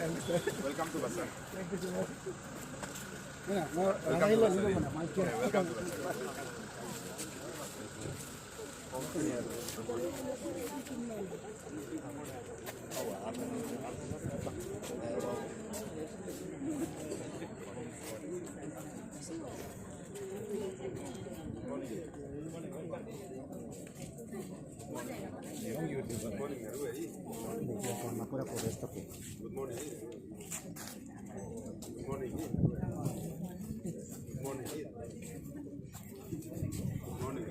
Welcome to Basar. Thank you so much. Welcome to Basar. Good morning. Good morning. Good morning. Good morning.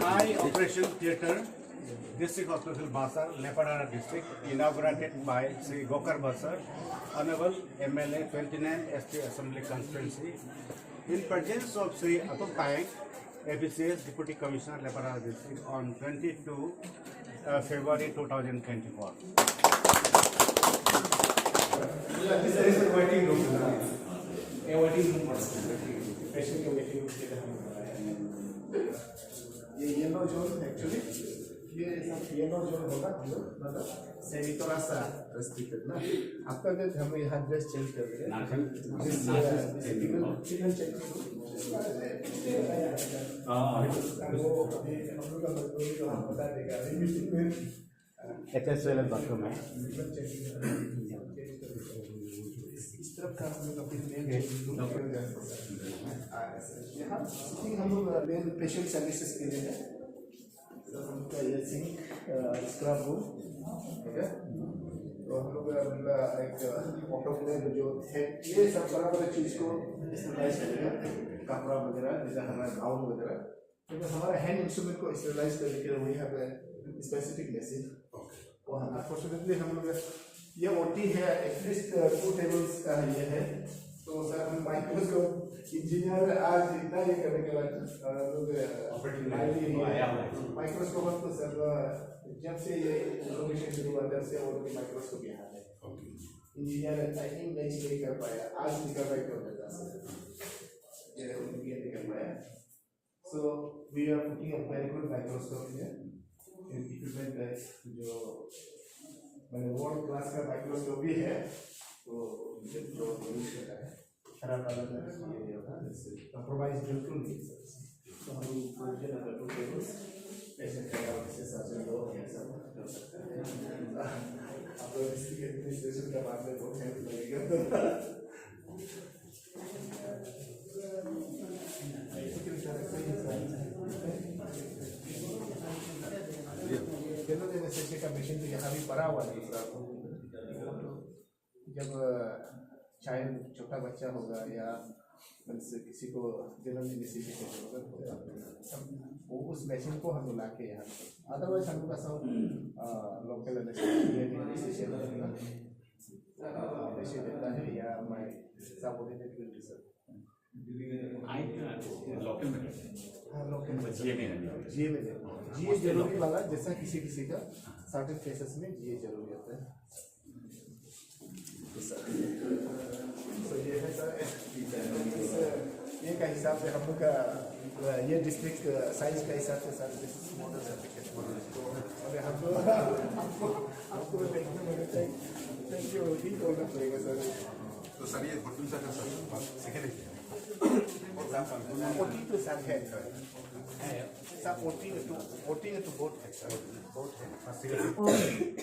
High Operation Theatre, District Hospital Basar, Leparara District, inaugurated by Sri Gokar Basar, Honorable MLA 29 ST Assembly Constituency, in presence of Sri Atul Paeng, APCS Deputy Commissioner, Leparara District, on 22 February 2024. This is a waiting room. A waiting room. Patient के waiting room के लिए हम ये yellow zone actually ये सब yellow zone होगा हम लोग मतलब सेमी थोड़ा सा restricted ना आफ्टर दैट हम यहाँ ड्रेस चेंज कर देंगे चिकन चेंज वो हम लोग का मजदूरी को हम बता देगा HSL bathroom है इस तरफ का हम लोग अपनी मेन यहाँ हम लोग मेन पेशेंट सर्विसेज के लिए है तो हमका ये सिंक स्क्रब रूम ठीक है तो हम लोग एक ऑटोक्लेव जो है ये सब बराबर चीज़ को स्टेरलाइज करेगा कपड़ा वगैरह जैसे हमारा गाउन वगैरह क्योंकि हमारा हैंड इंस्ट्रूमेंट को स्टेरलाइज करने के लिए वही हमें स्पेसिफिक मशीन वो अनफॉर्चुनेटली हम लोग ये ओटी है एटलीस्ट 2 टेबल्स का ये है तो सर हम माइक्रोस्कोप इंजीनियर आज इतना ये करने के बाद लोग माइक्रोस्कोप तो सर जब से ये इंफॉर्मेशन शुरू हुआ तब से और भी माइक्रोस्कोप यहाँ है इंजीनियर आई थिंक नहीं कर पाया आज निकल रहा है होता सर ये उनकी निकल पाया so we are putting a very good microscope here equipment है जो मैंने वर्ल्ड क्लास का माइक्रोस्कोप भी है तो जो यूज करता है खराब वाला ये होगा जैसे कंप्रोमाइज बिल्कुल नहीं तो हम प्रोविजन अगर 2 टेबल्स पेशेंट का इससे सबसे लो है सब कर सकते हैं आप लोग इसकी एडमिनिस्ट्रेशन का बात में बहुत हेल्प लगेगा का मशीन तो यहाँ भी पड़ा हुआ है जब चाइल्ड छोटा बच्चा होगा या किसी को जन्म देने से होगा वो उस मशीन को हम ला के यहाँ अदरवाइज हम लोग का सब लोकल देता है या हमारे सबऑर्डिनेट विल रिजर्व जीए जरूरी वाला जैसा किसी किसी का सर्टेन केसेस में जीए जरूरी होता है तो ये है सर ये का हिसाब से हम लोग का ये डिस्ट्रिक्ट साइज का हिसाब से सर मॉडल सर्टिफिकेट अरे हम लोग आपको थैंक यू ही बोलना पड़ेगा सर तो सर ये फोटो का सर सीखे OT to some head, some OT to both heads.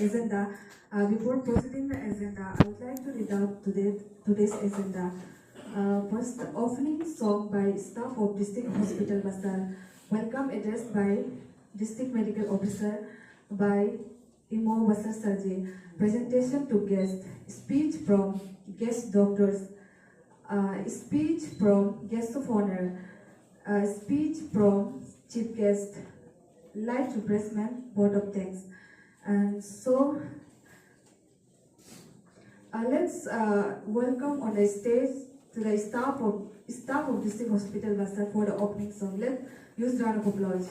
Agenda. Before proceeding the agenda, I would like to read out today's agenda. First, opening song by staff of District Hospital Basar. Welcome address by District Medical Officer by Imo Basar Sarji. Presentation to guests. Speech from guest doctors. Speech from guest of honor, speech from chief guest, light refreshment, vote of thanks. And so let's welcome on the stage to the staff of District Hospital Basar for the opening song. Let's use round of applause.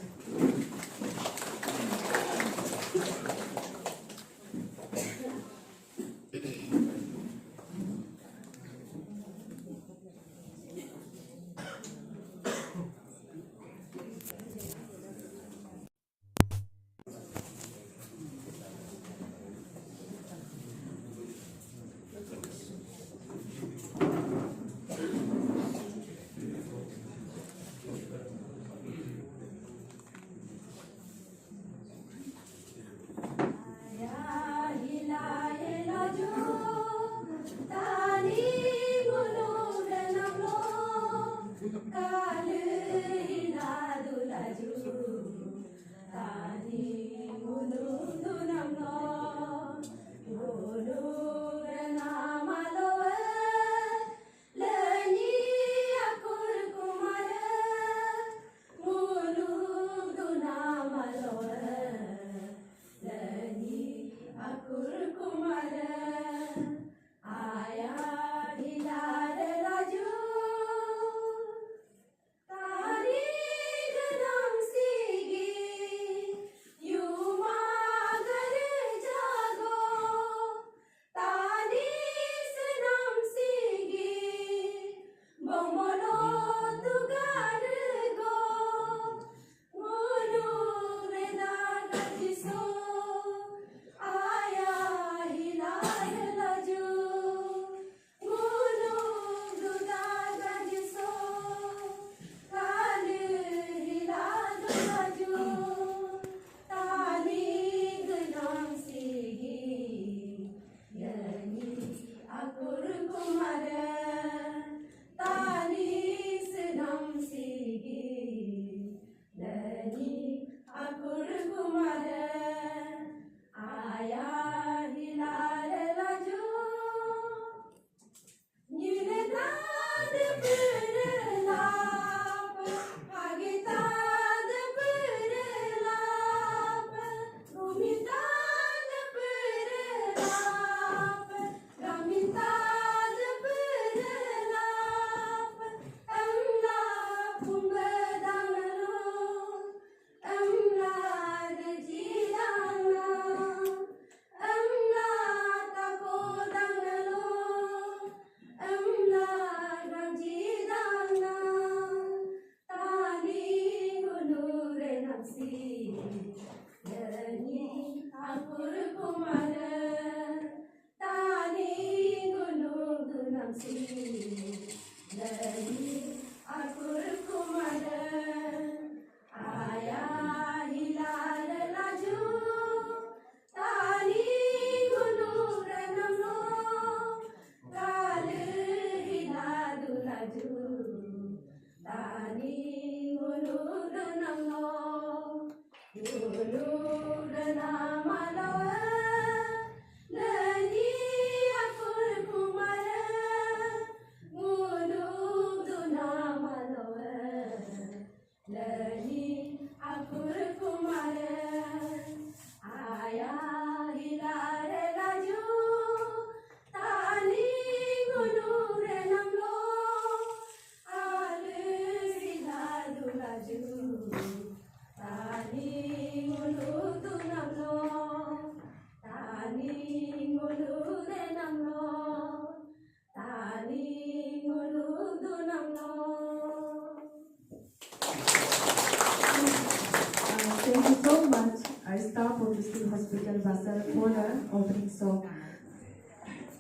Thank you so much, staff of District Hospital Basar for the opening song.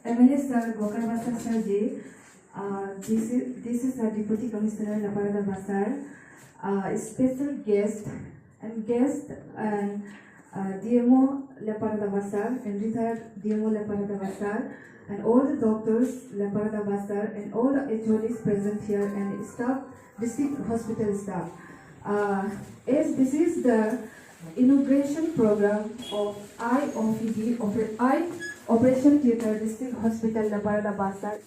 MLA Sir Gokar Basar Sir ji, this is our Deputy Commissioner Laparada Basar, special guest and DMO Laparada Basar and retired DMO Laparada Basar and all the doctors Laparada Basar and all the HODs present here and staff, District Hospital staff. As this is the inauguration program of IOPD, Eye Operation Theatre, District Hospital Laparada Basar.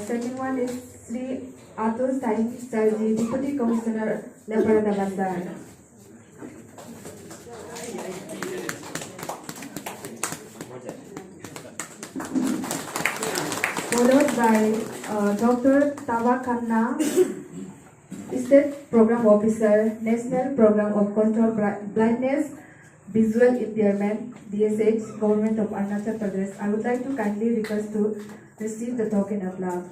Second one is Sri Atul Sai Sarji, Deputy Commissioner Laparada Basar. followed by Dr. Tawa Khanna, State Program Officer, National Program of Control Blindness, Visual Impairment, DSH, Government of Arunachal Pradesh. I would like to kindly request to receive the token of love.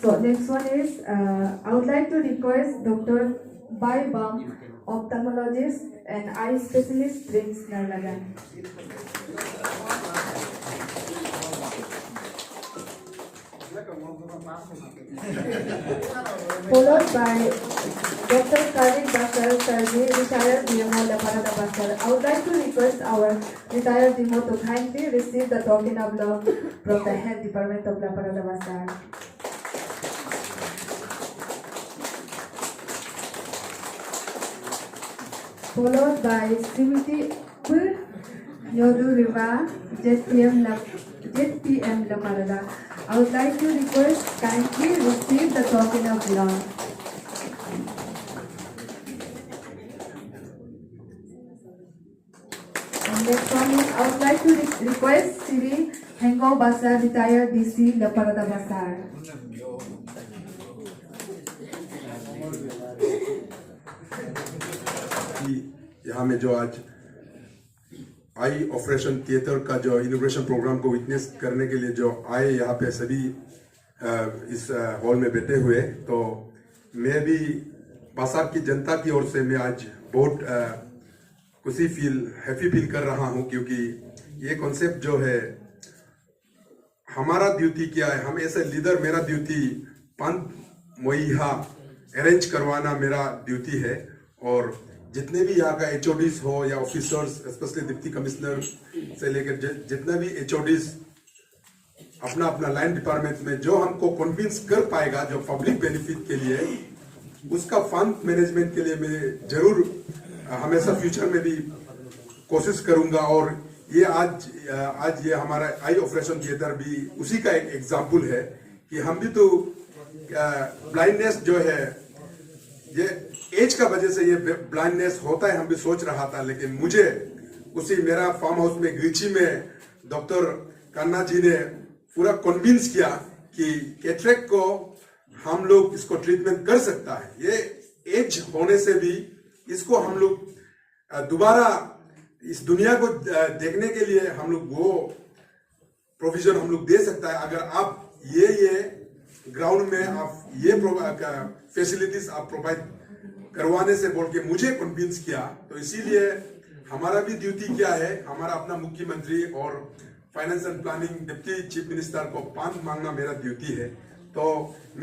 So next one is, I would like to request Dr. Bai Bam, ophthalmologist and eye specialist, Prince Narlagan. Followed by Dr. Karin Basar, Surgery, retired DMO, Laparada Basar. I would like to request our retired DMO to kindly receive the token of love from the Health Department of Laparada Basar. Followed by Srimati Nyodu Riva, ZPM Laparada. I would like to request kindly receive the token of love. And next one is, I would like to request Sri Hengo Basar, retired DC Laparada Basar. यहाँ में जो आज I operation theatre का जो inauguration programme को witness करने के लिए जो आए यहाँ पे सभी इस हॉल में बैठे हुए, तो मैं भी बासार की जनता की ओर से मैं आज बहुत हैप्पी फील कर रहा हूँ, क्योंकि ये कॉन्सेप्ट जो है हमारा ड्यूटी क्या है, हम ऐसे लीडर, मेरा ड्यूटी पंथ मुहैया अरेंज करवाना मेरा ड्यूटी है। और जितने भी यहाँ का HODs हो या ऑफिसर्स, स्पेशली डिप्टी कमिश्नर से लेकर जितने भी HODs अपना अपना लाइन डिपार्टमेंट में जो हमको कन्विंस कर पाएगा जो पब्लिक बेनिफिट के लिए, उसका फंड मैनेजमेंट के लिए मैं जरूर हमेशा फ्यूचर में भी कोशिश करूंगा। और ये आज ये हमारा आई ऑपरेशन थिएटर भी उसी का एक एग्जाम्पल है कि हम भी तो ब्लाइंडनेस जो है, ये एज का वजह से ये ब्लाइंडनेस होता है, हम भी सोच रहा था। लेकिन मुझे उसी मेरा फार्म हाउस में ग्रीची में डॉक्टर कन्ना जी ने पूरा कन्विंस किया कि कैटरेक्ट को हम लोग इसको ट्रीटमेंट कर सकता है, ये एज होने से भी इसको हम लोग दोबारा इस दुनिया को देखने के लिए हम लोग वो प्रोविजन हम लोग दे सकता है, अगर आप ये ग्राउंड में आप ये फैसिलिटीज आप प्रोवाइड करवाने से बोल के मुझे कन्विंस किया। तो इसीलिए हमारा भी ड्यूटी क्या है, हमारा अपना मुख्यमंत्री और finance and planning deputy chief minister को फंड मांगना मेरा ड्यूटी है। तो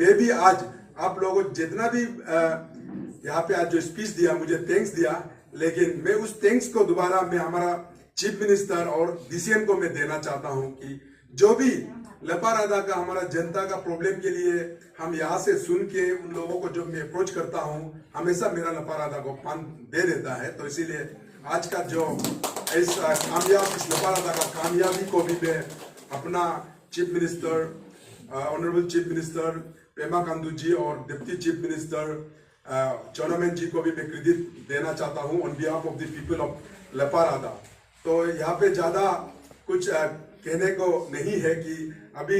मैं भी आज आप लोगों जितना भी यहाँ पे आज जो स्पीच दिया, मुझे थैंक्स दिया, लेकिन मैं उस थैंक्स को दोबारा मैं हमारा चीफ मिनिस्टर और DCM को मैं देना चाहता हूँ कि जो भी लपारादा का हमारा जनता का प्रॉब्लम के लिए हम यहाँ से सुन के उन लोगों को जो मैं अप्रोच करता हूँ, हमेशा मेरा लपारादा को फंड दे देता है। तो इसीलिए आज का जो इस लपारादा का कामयाबी को भी मैं अपना chief minister, honourable chief minister Pema Khandu जी और डिप्टी चीफ मिनिस्टर चौनामेन जी को भी मैं क्रेडिट देना चाहता हूँ on behalf of the people of Lepa Rada. तो यहाँ पे ज्यादा कुछ कहने को नहीं है कि अभी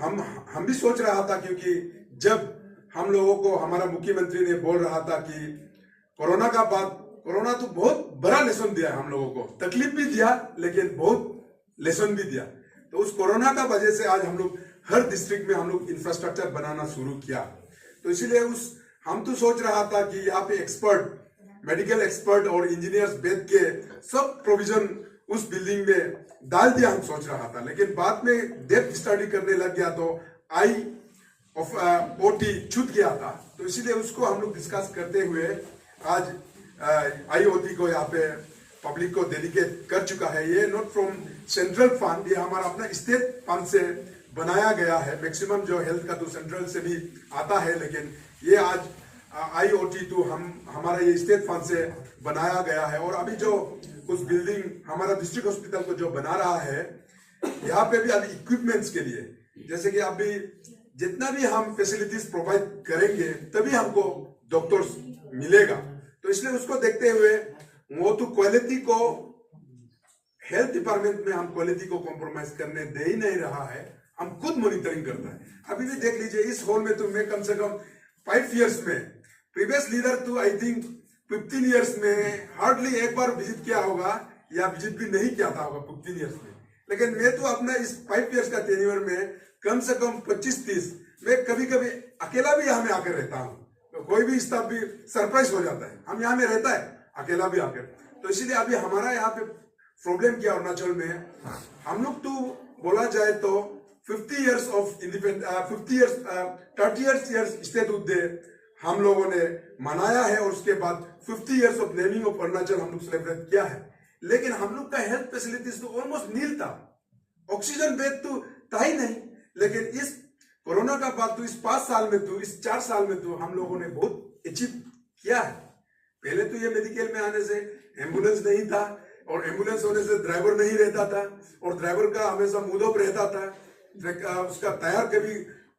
हम भी सोच रहा था, क्योंकि जब हम लोगों को हमारा मुख्यमंत्री ने बोल रहा था कि कोरोना का बाद, कोरोना तो बहुत बड़ा लेसन दिया हम लोगों को, तकलीफ भी दिया लेकिन बहुत लेसन भी दिया। तो उस कोरोना का वजह से आज हम लोग हर डिस्ट्रिक्ट में हम लोग इंफ्रास्ट्रक्चर बनाना शुरू किया। तो इसीलिए हम तो सोच रहा था कि यहाँ पे एक्सपर्ट, मेडिकल एक्सपर्ट और इंजीनियर्स बैठ के सब प्रोविजन उस बिल्डिंग में डाल दिया, हम सोच रहा था। लेकिन बाद में डेप्थ स्टडी करने लग गया तो OT छूट गया था। तो इसीलिए उसको हम लोग डिस्कस करते हुए आज IOT को यहाँ पे पब्लिक को डेडिकेट कर चुका है। ये नॉट फ्रॉम सेंट्रल फंड, ये हमारा अपना स्टेट फंड से बनाया गया है। मैक्सिमम जो हेल्थ का तो सेंट्रल से भी आता है, लेकिन ये आज IOT तो हमारा ये स्टेट फंड से बनाया गया है। और अभी जो उस बिल्डिंग हमारा डिस्ट्रिक्ट हॉस्पिटल को जो बना रहा है, यहाँ पे भी अभी इक्विपमेंट्स के लिए, जैसे कि अभी जितना भी हम फैसिलिटीज प्रोवाइड करेंगे तभी हमको डॉक्टर्स मिलेगा। तो इसलिए उसको देखते हुए वो तो क्वालिटी को, हेल्थ डिपार्टमेंट में हम क्वालिटी को कॉम्प्रोमाइज करने दे ही नहीं रहा है, हम खुद मॉनिटरिंग करता है। अभी भी देख लीजिए इस हॉल में तो मैं कम से कम 5 इयर्स में, प्रीवियस लीडर तो आई थिंक 15 इयर्स में हार्डली एक बार विजिट किया होगा या विजिट भी नहीं किया था होगा 15 इयर्स में, लेकिन मैं तो अपना इस 5 इयर्स का टेन्योर में कम से कम 25-30 मैं कभी कभी अकेला भी यहाँ में आकर रहता हूँ। तो कोई भी स्टाफ भी सरप्राइज हो जाता है, हम यहाँ में रहता है अकेला भी आकर। तो इसीलिए अभी हमारा यहाँ पे प्रॉब्लम क्या अरुणाचल में, हम लोग तो बोला जाए तो 50 years of independence, 30 years statehood हम लोगों ने मनाया है, और उसके बाद 50 years of naming of Arunachal हम लोग सेलिब्रेट किया है। लेकिन हम लोग का हेल्थ फैसिलिटीज तो ऑलमोस्ट नील था, ऑक्सीजन बेड तो था ही नहीं। लेकिन इस कोरोना का बाद तो इस 5 साल में तो, इस 4 साल में तो हम लोगों ने बहुत अचीव किया है। पहले तो ये मेडिकल में आने से एम्बुलेंस नहीं था, और एम्बुलेंस होने से ड्राइवर नहीं रहता था, और ड्राइवर का हमेशा मूड ऑफ रहता था, उसका टायर कभी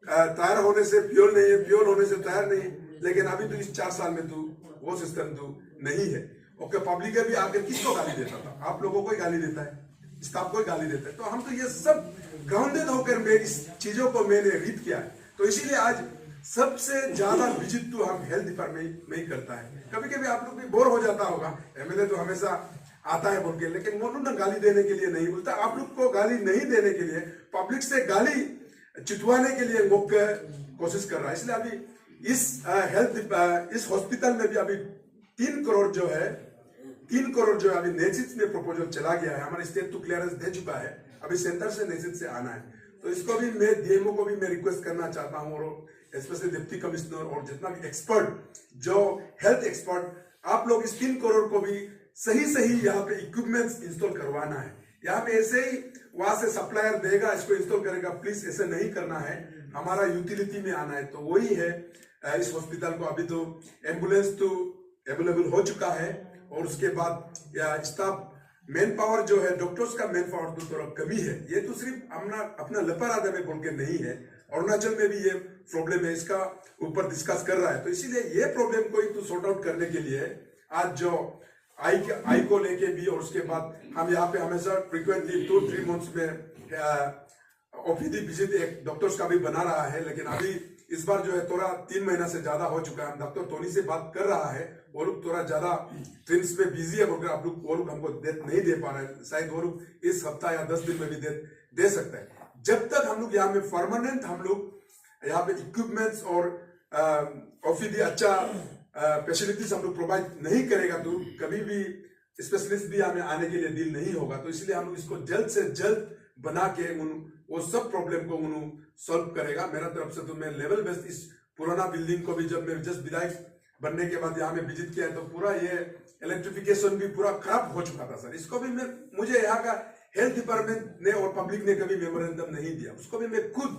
टायर होने से फ्यूल नहीं है, फ्यूल होने से टायर नहीं। लेकिन अभी तो इस 4 साल में तो वो सिस्टम तो नहीं है। ओके, पब्लिक भी आकर किसको गाली देता था, आप लोगों को ही गाली देता है, स्टाफ को ही गाली देता है। तो हम तो ये सब ग्राउंडेड होकर मैं इस चीजों को मैंने रीड किया है। तो इसीलिए आज सबसे ज्यादा विजिट तो हम हेल्थ डिपार्टमेंट में ही करता है। कभी कभी आप लोग भी बोर हो जाता होगा, एमएलए तो हमेशा आता है बोल के, लेकिन वो लोग ना गाली देने के लिए नहीं बोलता, आप लोग को गाली नहीं देने के लिए, पब्लिक से गाली चितवाने के लिए वो कोशिश कर रहा है। इसलिए अभी इस इस हॉस्पिटल में भी अभी 3 करोड़ जो है, 3 करोड़ जो है अभी नेसिट में प्रपोजल चला गया है। हमारे स्टेट तो क्लियरेंस दे चुका है, अभी सेंटर से नेसिट से आना है। तो इसको भी मैं डीएमओ को भी मैं रिक्वेस्ट करना चाहता हूँ, और स्पेशली डिप्टी कमिश्नर और जितना भी एक्सपर्ट जो हेल्थ एक्सपर्ट, आप लोग इस 3 करोड़ को भी सही यहाँ पे इक्विपमेंट्स इंस्टॉल करवाना है। यहाँ पे ऐसे ही वहां से सप्लायर देगा, इसको इंस्टॉल करेगा, प्लीज ऐसे नहीं करना है, हमारा यूटिलिटी में आना है। तो वही है इस हॉस्पिटल को अभी तो एम्बुलेंस तो अवेलेबल हो चुका है, और उसके बाद स्टाफ मैन पावर जो है, डॉक्टर्स का मैन पावर तो थोड़ा कमी है। ये तो सिर्फ अपना लपराधा में बोल के नहीं है, अरुणाचल में भी ये प्रॉब्लम है, इसका ऊपर डिस्कस कर रहा है। तो इसीलिए ये प्रॉब्लम को ही तो सॉर्ट आउट करने के लिए आज जो आई को लेके भी, और उसके बाद हम यहाँ पे हमेशा फ्रीक्वेंटली 2-3 मंथ्स में ओपीडी विजिट एक डॉक्टर्स का भी बना रहा है। लेकिन अभी इस बार जो है थोड़ा 3 महीना से ज्यादा हो चुका है। डॉक्टर टोनी से बात कर रहा है, वो लोग थोड़ा ज्यादा ट्रेंड्स पे बिजी है, बोलकर आप लोग वो लोग हमको डेट नहीं दे पा रहे हैं। शायद वो लोग इस हफ्ता या 10 दिन में भी डेट दे सकते हैं। जब तक हम लोग यहाँ में परमानेंट हम लोग यहाँ पे इक्विपमेंट्स और ओपीडी अच्छा फैसिलिटीज हम लोग प्रोवाइड नहीं करेगा तो कभी भी स्पेशलिस्ट भी हमें आने के लिए डील नहीं होगा। तो इसलिए हम लोग इसको जल्द से जल्द बना के वो सब प्रॉब्लम को सॉल्व करेगा। मेरा तरफ से तो मैं लेवल बेस्ड इस पुराना बिल्डिंग को भी, जब मैं जस्ट विधायक बनने के बाद यहाँ में विजिट किया है तो पूरा ये इलेक्ट्रिफिकेशन भी पूरा खराब हो चुका था सर। इसको भी मुझे यहाँ का हेल्थ डिपार्टमेंट ने और पब्लिक ने कभी मेमोरेंडम नहीं दिया, उसको भी मैं खुद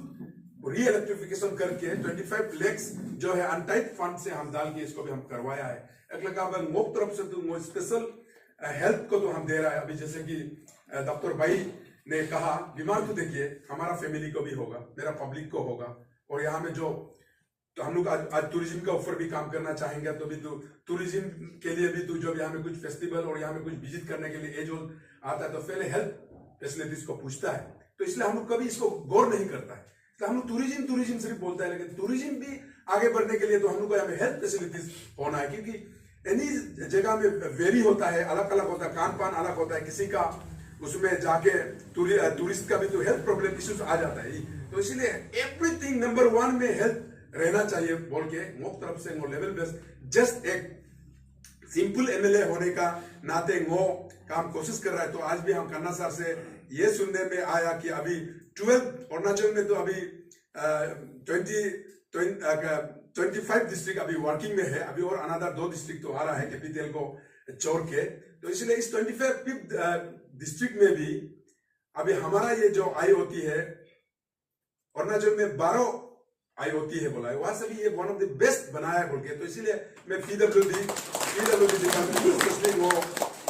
री इलेक्ट्रिफिकेशन करके 25 लाख जो है अनटाइड फंड से हम डाल के इसको भी हम करवाया है। एक लगा मोक तरफ से तो स्पेशल हेल्थ को तो हम दे रहा है। अभी जैसे कि डॉक्टर भाई ने कहा, बीमार तो देखिए हमारा फैमिली को भी होगा, मेरा पब्लिक को होगा, और यहाँ में जो तो हम लोग आज टूरिज्म का ऊपर भी काम करना चाहेंगे, तो भी तो टूरिज्म के लिए भी तो जब यहाँ में कुछ फेस्टिवल और यहाँ में कुछ विजिट करने के लिए एज आता है तो पहले हेल्थ फैसिलिटीज को पूछता है। तो इसलिए हम लोग कभी इसको गौर नहीं करता है। तो हम लोग टूरिज्म सिर्फ बोलता है, लेकिन टूरिज्म भी आगे बढ़ने के लिए तो हम लोग को यहाँ में हेल्थ फैसिलिटीज होना है, क्योंकि एनी जगह में वेरी होता है, अलग अलग होता है, खान पान अलग होता है, किसी का उसमें जाके टूरिस्ट का भी तो हेल्थ प्रॉब्लम इश्यूज आ जाता है। तो इसलिए एवरीथिंग नंबर 1 में हेल्थ रहना चाहिए बोल के मुख्य तरफ से वो लेवल बेस्ड जस्ट एक सिंपल एमएलए होने का नाते वो काम कोशिश कर रहा है। तो आज भी हम कन्ना सर से ये सुनने में आया कि अभी 12 अरुणाचल में तो अभी 25 डिस्ट्रिक्ट अभी वर्किंग में है, अभी और अनदर 2 डिस्ट्रिक्ट तो आ रहा है कैपिटल को छोड़ के। तो इसलिए इस 25 डिस्ट्रिक्ट में भी अभी हमारा ये जो आई होती है अरुणाचल में 12 आई होती है बोला है, वहां से भी ये वन ऑफ द बेस्ट बनाया है बोल के। तो इसीलिए मैं पीडब्ल्यूडी डिपार्टमेंट स्पेशली वो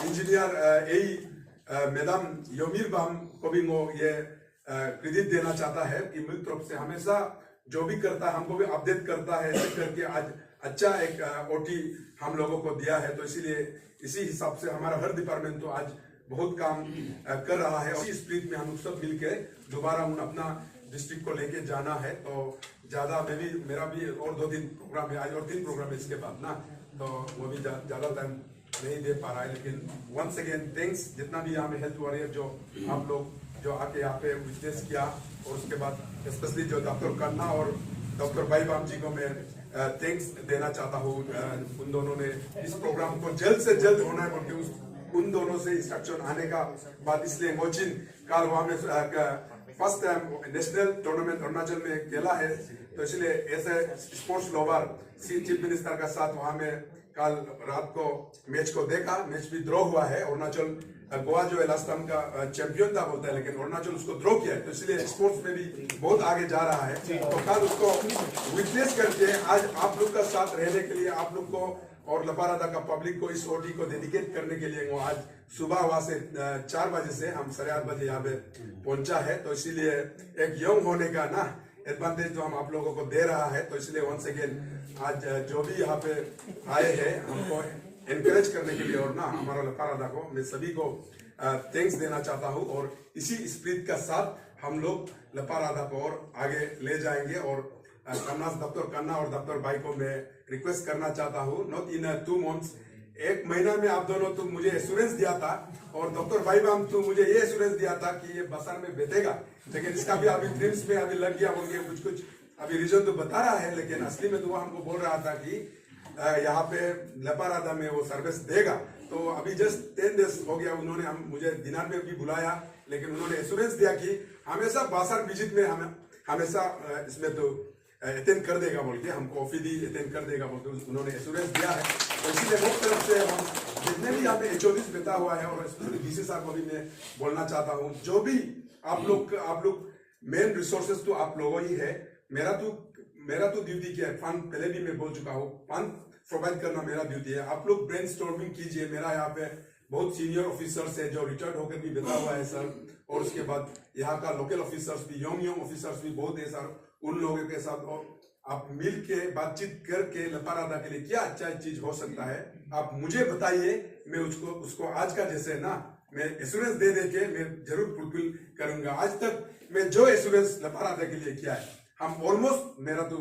इंजीनियर मैडम योमीर बाम को भी वो ये क्रेडिट देना चाहता है कि मिल्क तरफ से हमेशा जो भी करता है हमको भी अपडेट करता है, ऐसे करके आज अच्छा एक ओटी हम लोगों को दिया है। तो इसीलिए इसी हिसाब से हमारा हर डिपार्टमेंट तो आज बहुत काम कर रहा है। इसी स्प्रिट में हम लोग सब मिलके दोबारा अपना डिस्ट्रिक्ट को लेके जाना है। तो ज्यादा मेरा भी और 2-3 प्रोग्राम है आज और 3 प्रोग्राम है इसके बाद ना, तो वो भी ज्यादा टाइम नहीं दे पा रहा है। लेकिन वंस अगेन थैंक्स जितना भी यहाँ में हेल्थ वॉरियर जो आप लोग जो आके यहाँ पे विटनेस किया, और उसके बाद स्पेशली जो डॉक्टर कन्ना और डॉक्टर भाई बाम जी को मैं थैंक्स देना चाहता हूँ। उन दोनों ने इस प्रोग्राम को जल्द से जल्द होना है बल्कि उन दोनों से इंस्ट्रक्शन आने का बाद इसलिए मोचिन काल वहां में first time national tournament Arunachal में खेला है। तो इसलिए ऐसे स्पोर्ट्स लवर चीफ मिनिस्टर का साथ वहां में कल रात को मैच को देखा। मैच भी ड्रॉ हुआ है। अरुणाचल गोवा जो है लास्ट टाइम का चैंपियन था बोलता है, लेकिन अरुणाचल उसको ड्रॉ किया है। तो इसलिए स्पोर्ट्स में भी बहुत आगे जा रहा है। तो कल उसको विटनेस करके आज आप लोग का साथ रहने के लिए आप लोग को और लपारादा का पब्लिक को इस ओटी को डेडिकेट करने के लिए वो आज सुबह वहां से 4 बजे से हम 8:30 बजे यहाँ पे पहुंचा है। तो इसीलिए एक यंग होने का ना एडवांटेज जो हम आप लोगों को दे रहा है। तो इसलिए वंस अगेन आज जो भी यहाँ पे आए हैं हमको एनकरेज करने के लिए और ना हमारा लपारादा को मैं सभी को थैंक्स देना चाहता हूँ। और इसी स्पिरिट का साथ हम लोग लपारादा को और आगे ले जाएंगे। और डॉक्टर कन्ना और डॉक्टर भाई को मैं रिक्वेस्ट करना चाहता हूँ, नॉट इन 2 months, 1 महीना में आप दोनों तुम मुझे एश्योरेंस दिया था और डॉक्टर भाई बाम तुम मुझे ये एश्योरेंस दिया था कि ये बसार में बैठेगा, लेकिन इसका भी अभी ड्रीम्स में अभी लग गया उनके कुछ अभी रीजन तो बता रहा है, लेकिन असली में तो वो हमको बोल रहा था कि यहाँ पे लपारादा में वो सर्विस देगा। तो अभी जस्ट 10 days हो गया उन्होंने मुझे दिनार में भी बुलाया, लेकिन उन्होंने एश्योरेंस दिया कि हमेशा बासार विजिट में हमेशा इसमें तो अटेंड कर देगा बोल के, हमको ओपीडी अटेंड कर देगा बोल के उन्होंने एश्योरेंस दिया है। तो इसीलिए वो तरफ से हम जितने भी यहाँ पे HODs बैठा हुआ है और डीसी साहब को भी मैं बोलना चाहता हूँ, जो भी आप लोग मेन रिसोर्सेज तो आप लोगों ही है। मेरा तो ड्यूटी क्या है, फंड पहले भी मैं बोल चुका हूँ, फंड प्रोवाइड करना मेरा ड्यूटी है। आप लोग ब्रेनस्टॉर्मिंग कीजिए। मेरा यहाँ पे बहुत सीनियर ऑफिसर्स है जो रिटायर्ड होकर भी बैठा हुआ है सर, और उसके बाद यहाँ का लोकल ऑफिसर्स भी यंग ऑफिसर्स भी बहुत है सर। उन लोगों के साथ और आप मिल के बातचीत करके लपारादा के लिए क्या अच्छा चीज हो सकता है आप मुझे बताइए। मैं उसको आज का जैसे ना मैं एश्योरेंस दे के मैं जरूर फुलफिल करूंगा। आज तक मैं जो एश्योरेंस लपारादा के लिए किया है हम ऑलमोस्ट मेरा तो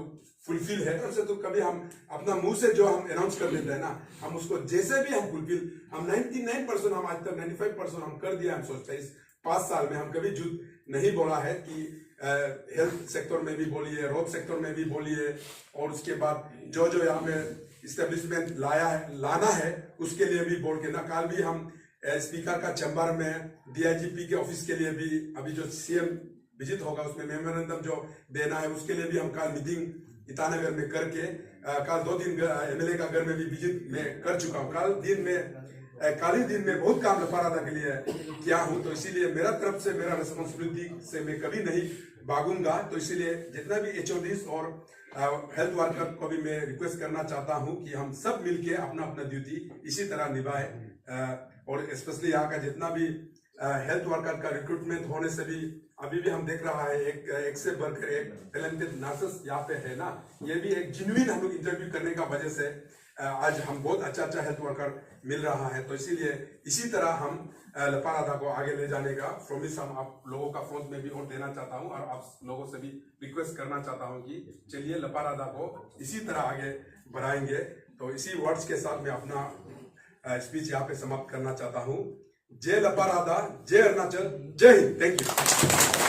फुलफिल है। उससे तो कभी हम अपना मुंह से जो हम अनाउंस कर देते हैं ना, हम उसको जैसे भी हम फुलफिल हम 99% हम आज तक 95% हम कर दिया। हम सोचते हैं इस 5 साल में हम कभी झूठ नहीं बोला है कि हेल्थ सेक्टर में भी बोलिए, रोड सेक्टर में भी बोलिए, और उसके बाद जो यहाँ में इस्टेब्लिशमेंट लाना है उसके लिए भी बोल के ना। कल भी हम स्पीकर का चैम्बर में DIGP के ऑफिस के लिए भी अभी जो CM विजिट होगा उसमें मेमोरेंडम जो देना है उसके लिए भी हम कल मीटिंग ईटानगर में करके कल 2 दिन MLA का घर में भी विजिट में कर चुका हूँ। कल ही दिन में बहुत काम लपारादा के लिए किया हूँ। तो इसीलिए मेरा तरफ से मेरा रिस्पॉन्सिबिलिटी से मैं कभी नहीं भागूंगा। तो इसीलिए जितना भी HODs और हेल्थ वर्कर को भी मैं रिक्वेस्ट करना चाहता हूँ कि हम सब मिलके अपना अपना ड्यूटी इसी तरह निभाए। और स्पेशली यहाँ का जितना भी हेल्थ वर्कर का रिक्रूटमेंट होने से भी अभी भी हम देख रहा है एक से बढ़कर एक टैलेंटेड नर्सेस यहाँ पे है ना। ये भी एक जेन्युइन हम लोग इंटरव्यू करने का वजह से आज हम बहुत अच्छा हेल्थ वर्कर मिल रहा है। तो इसीलिए इसी तरह हम लपारादा को आगे ले जाने का प्रॉमिस हम आप लोगों का फ्रंट में भी और देना चाहता हूं, और आप लोगों से भी रिक्वेस्ट करना चाहता हूं कि चलिए लपारादा को इसी तरह आगे बढ़ाएंगे। तो इसी वर्ड्स के साथ मैं अपना स्पीच यहाँ पे समाप्त करना चाहता हूं। जय लपारादा, जय अरुणाचल, जय हिंद। Thank you.